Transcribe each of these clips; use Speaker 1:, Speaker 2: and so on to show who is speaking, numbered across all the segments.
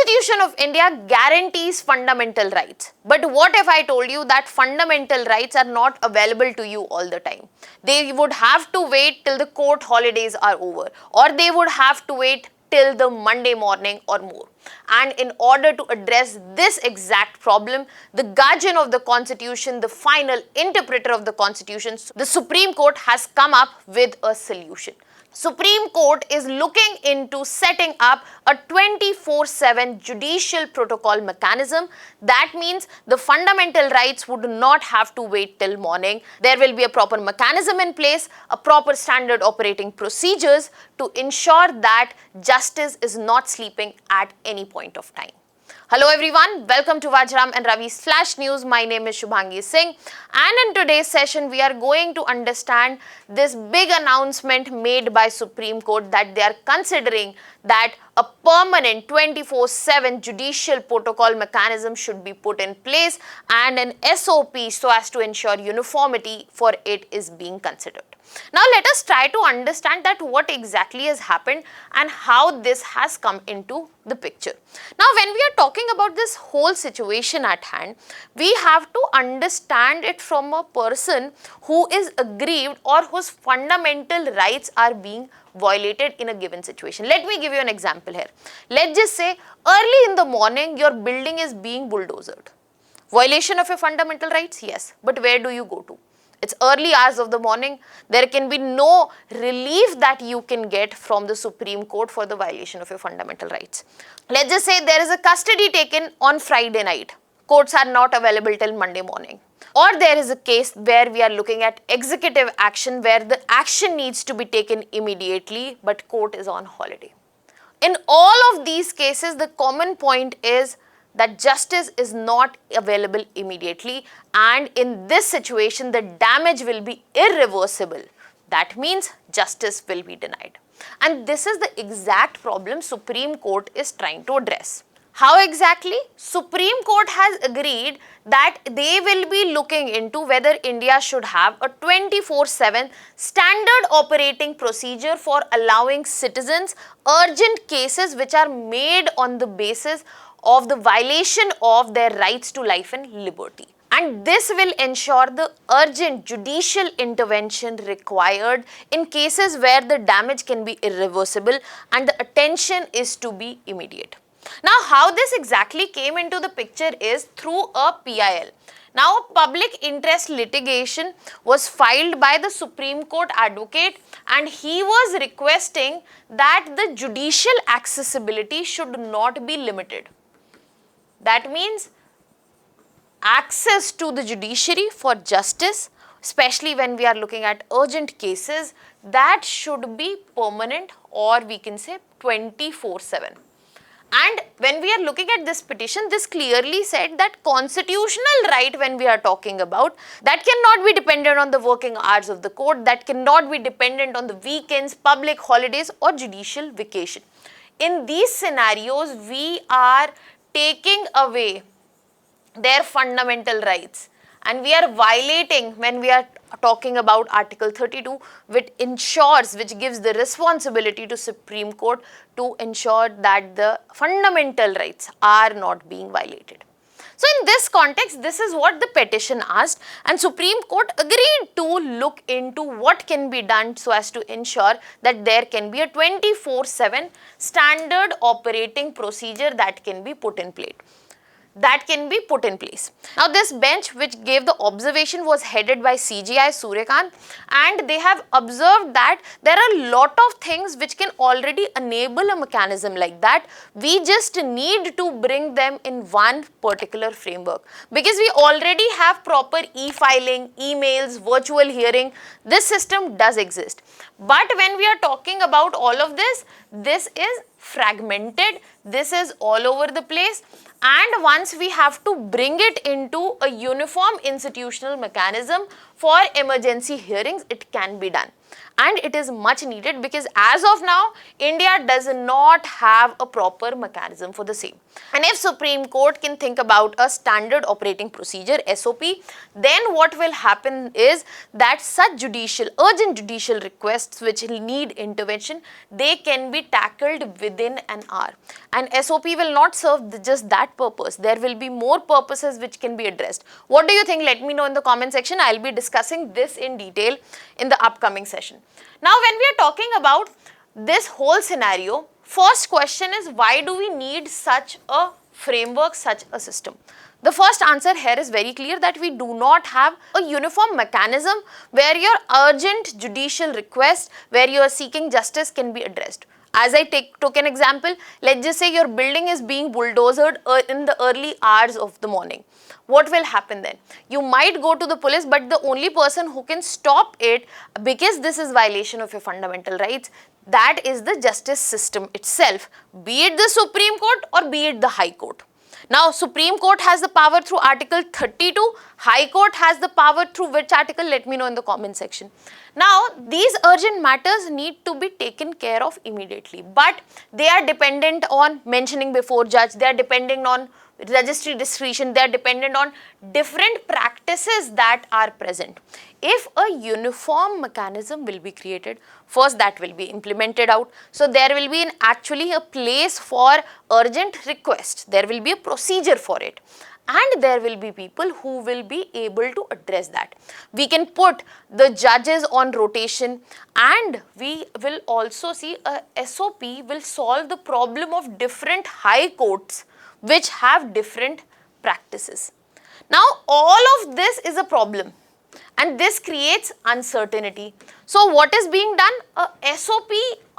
Speaker 1: Constitution of India guarantees fundamental rights. But what if I told you that fundamental rights are not available to you all the time? They would have to wait till the court holidays are over, or they would have to wait till the Monday morning or more. And in order to address this exact problem, the guardian of the Constitution, the final interpreter of the Constitution, the Supreme Court has come up with a solution. Supreme Court is looking into setting up a 24/7 judicial protocol mechanism. That means the fundamental rights would not have to wait till morning. There will be a proper mechanism in place, a proper standard operating procedures to ensure that justice is not sleeping at any point of time. Hello everyone, welcome to Vajram and Ravi's Flash News. My name is Shubhangi Singh, and in today's session we are going to understand this big announcement made by Supreme Court that they are considering that a permanent 24/7 judicial protocol mechanism should be put in place, and an SOP so as to ensure uniformity for it is being considered. Now let us try to understand that what exactly has happened and how this has come into the picture. Now when we are talking about this whole situation at hand, we have to understand it from a person who is aggrieved or whose fundamental rights are being violated in a given situation. Let me give you an example here. Let's just say early in the morning your building is being bulldozed. Violation of your fundamental rights? Yes. But where do you go to? It's early hours of the morning. There can be no relief that you can get from the Supreme Court for the violation of your fundamental rights. Let's just say there is a custody taken on Friday night. Courts are not available till Monday morning. Or there is a case where we are looking at executive action where the action needs to be taken immediately but court is on holiday. In all of these cases, the common point is that justice is not available immediately, and in this situation the damage will be irreversible. That means justice will be denied. And this is the exact problem Supreme Court is trying to address. How exactly? Supreme Court has agreed that they will be looking into whether India should have a 24/7 standard operating procedure for allowing citizens urgent cases which are made on the basis of the violation of their rights to life and liberty. And this will ensure the urgent judicial intervention required in cases where the damage can be irreversible and the attention is to be immediate. Now, how this exactly came into the picture is through a PIL. Now, a public interest litigation was filed by the Supreme Court advocate, and he was requesting that the judicial accessibility should not be limited. That means access to the judiciary for justice, especially when we are looking at urgent cases, that should be permanent, or we can say 24/7. And when we are looking at this petition, this clearly said that constitutional right, when we are talking about, that cannot be dependent on the working hours of the court, that cannot be dependent on the weekends, public holidays or judicial vacation. In these scenarios, we are taking away their fundamental rights, and we are violating when we are talking about Article 32, which ensures, which gives the responsibility to Supreme Court to ensure that the fundamental rights are not being violated. So in this context, this is what the petition asked, and Supreme Court agreed to look into what can be done so as to ensure that there can be a 24/7 standard operating procedure that can be put in place. Now this bench which gave the observation was headed by CJI Surya Kant, and they have observed that there are a lot of things which can already enable a mechanism like that. We just need to bring them in one particular framework, because we already have proper e-filing, emails, virtual hearing. This system does exist. But when we are talking about all of this, this is fragmented, this is all over the place, and once we have to bring it into a uniform institutional mechanism for emergency hearings, it can be done. and it is much needed because as of now, India does not have a proper mechanism for the same. And if Supreme Court can think about a standard operating procedure SOP, then what will happen is that such urgent judicial requests which need intervention, they can be tackled within an hour. And SOP will not serve just that purpose. There will be more purposes which can be addressed. What do you think? Let me know in the comment section. I'll be discussing this in detail in the upcoming session. Now, when we are talking about this whole scenario, first question is, why do we need such a framework, such a system? The first answer here is very clear, that we do not have a uniform mechanism where your urgent judicial request, where you are seeking justice, can be addressed. As I took an example, let's just say your building is being bulldozed in the early hours of the morning. What will happen then? You might go to the police, but the only person who can stop it, because this is violation of your fundamental rights, that is the justice system itself, be it the Supreme Court or be it the High Court. Now, Supreme Court has the power through Article 32, High Court has the power through which article? Let me know in the comment section. Now, these urgent matters need to be taken care of immediately, but they are dependent on mentioning before judge, they are dependent on registry discretion, they are dependent on different practices that are present. If a uniform mechanism will be created, first that will be implemented out. So, there will be actually a place for urgent request, there will be a procedure for it, and there will be people who will be able to address that. We can put the judges on rotation, and we will also see a SOP will solve the problem of different high courts which have different practices. Now, all of this is a problem, and this creates uncertainty. So, what is being done? A SOP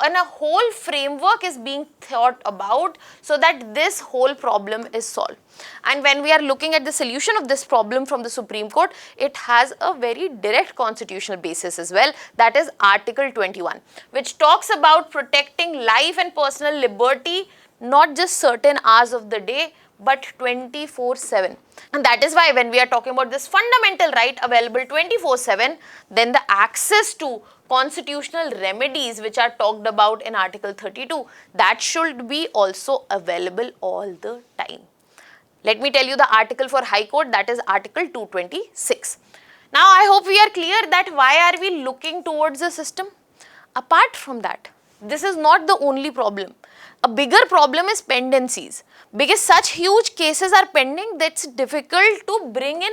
Speaker 1: and a whole framework is being thought about so that this whole problem is solved. And when we are looking at the solution of this problem from the Supreme Court, it has a very direct constitutional basis as well, that is Article 21, which talks about protecting life and personal liberty, not just certain hours of the day, but 24/7. And that is why when we are talking about this fundamental right available 24/7, then the access to constitutional remedies which are talked about in Article 32, that should be also available all the time. Let me tell you the article for High Court, that is Article 226. Now, I hope we are clear that why are we looking towards the system? Apart from that, this is not the only problem. A bigger problem is pendencies, because such huge cases are pending that it's difficult to bring in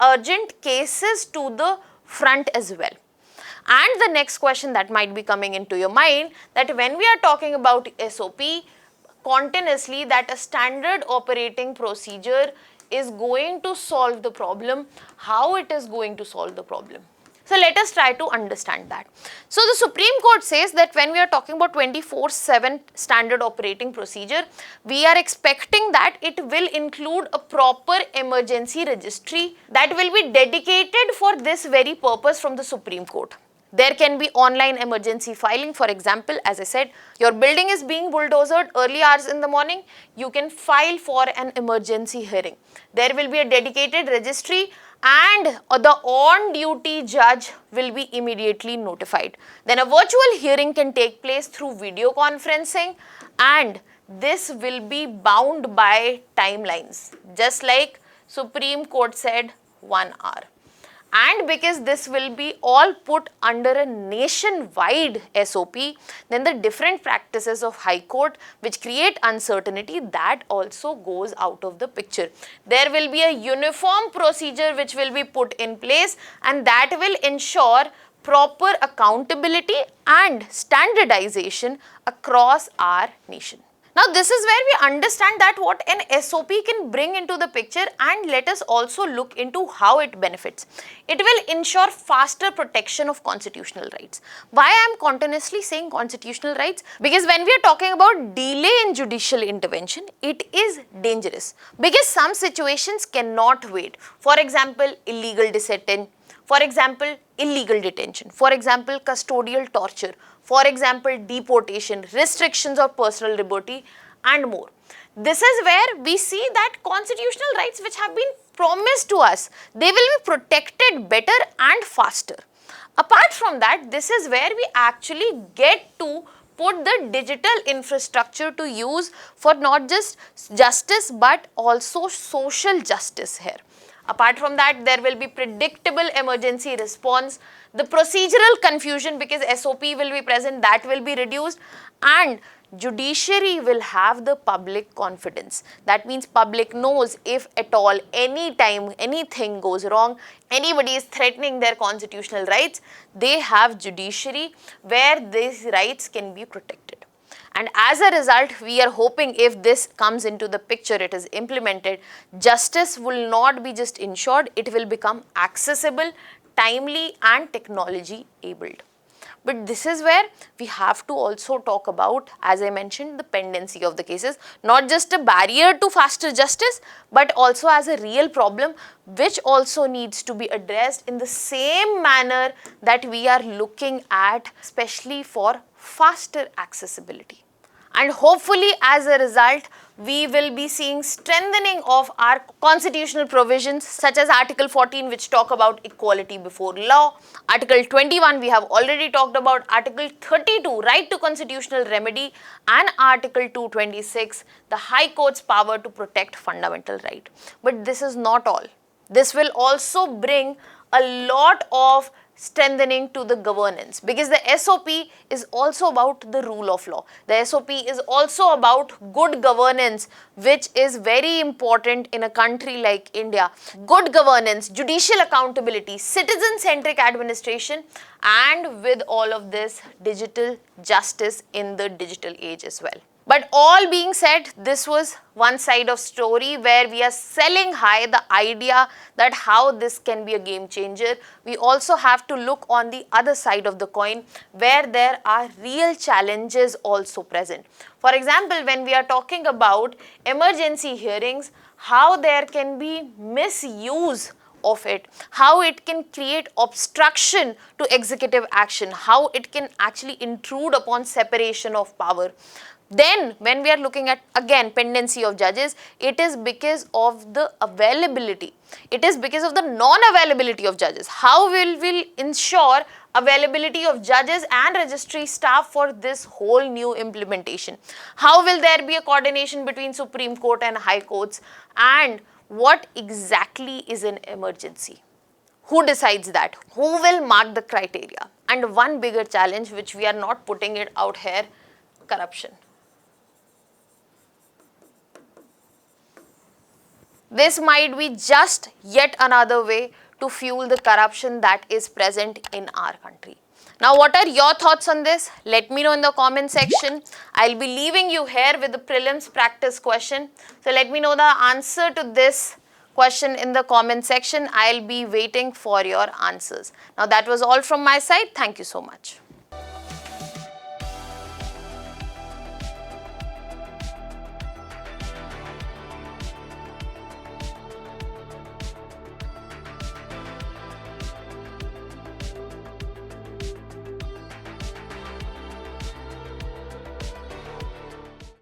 Speaker 1: urgent cases to the front as well. And the next question that might be coming into your mind, that when we are talking about SOP, continuously that a standard operating procedure is going to solve the problem, how it is going to solve the problem. So, let us try to understand that. So, the Supreme Court says that when we are talking about 24/7 standard operating procedure, we are expecting that it will include a proper emergency registry that will be dedicated for this very purpose from the Supreme Court. There can be online emergency filing. For example, as I said, your building is being bulldozed early hours in the morning, you can file for an emergency hearing. There will be a dedicated registry, and the on-duty judge will be immediately notified. Then a virtual hearing can take place through video conferencing, and this will be bound by timelines, just like Supreme Court said 1 hour. And because this will be all put under a nationwide SOP, then the different practices of High Court which create uncertainty, that also goes out of the picture. There will be a uniform procedure which will be put in place, and that will ensure proper accountability and standardization across our nation. Now, this is where we understand that what an SOP can bring into the picture, and let us also look into how it benefits. It will ensure faster protection of constitutional rights. Why I am continuously saying constitutional rights? Because when we are talking about delay in judicial intervention, it is dangerous, because some situations cannot wait. For example, illegal detention. For example, illegal detention. For example, custodial torture. For example, deportation, restrictions of personal liberty, and more. This is where we see that constitutional rights which have been promised to us, they will be protected better and faster. Apart from that, this is where we actually get to put the digital infrastructure to use for not just justice but also social justice here. Apart from that, there will be predictable emergency response, the procedural confusion because SOP will be present, that will be reduced, and judiciary will have the public confidence. That means public knows if at all, anytime anything goes wrong, anybody is threatening their constitutional rights, they have judiciary where these rights can be protected. And as a result, we are hoping if this comes into the picture, it is implemented, justice will not be just ensured, it will become accessible, timely and technology enabled. But this is where we have to also talk about, as I mentioned, the pendency of the cases, not just a barrier to faster justice, but also as a real problem which also needs to be addressed in the same manner that we are looking at, especially for faster accessibility. And hopefully as a result, we will be seeing strengthening of our constitutional provisions such as Article 14 which talk about equality before law, Article 21 we have already talked about, Article 32 right to constitutional remedy, and Article 226 the High Court's power to protect fundamental right. But this is not all. This will also bring a lot of strengthening to the governance because the SOP is also about the rule of law. The SOP is also about good governance, which is very important in a country like India. Good governance, judicial accountability, citizen-centric administration, and with all of this, digital justice in the digital age as well. But all being said, this was one side of story where we are selling high the idea that how this can be a game changer. We also have to look on the other side of the coin where there are real challenges also present. For example, when we are talking about emergency hearings, how there can be misuse of it, how it can create obstruction to executive action, how it can actually intrude upon separation of power. Then when we are looking at again pendency of judges, it is because of the availability. It is because of the non-availability of judges. How will we ensure availability of judges and registry staff for this whole new implementation? How will there be a coordination between Supreme Court and High Courts? And what exactly is an emergency? Who decides that? Who will mark the criteria? And one bigger challenge which we are not putting it out here, corruption. This might be just yet another way to fuel the corruption that is present in our country. Now, what are your thoughts on this? Let me know in the comment section. I'll be leaving you here with the prelims practice question. So, let me know the answer to this question in the comment section. I'll be waiting for your answers. Now, that was all from my side. Thank you so much.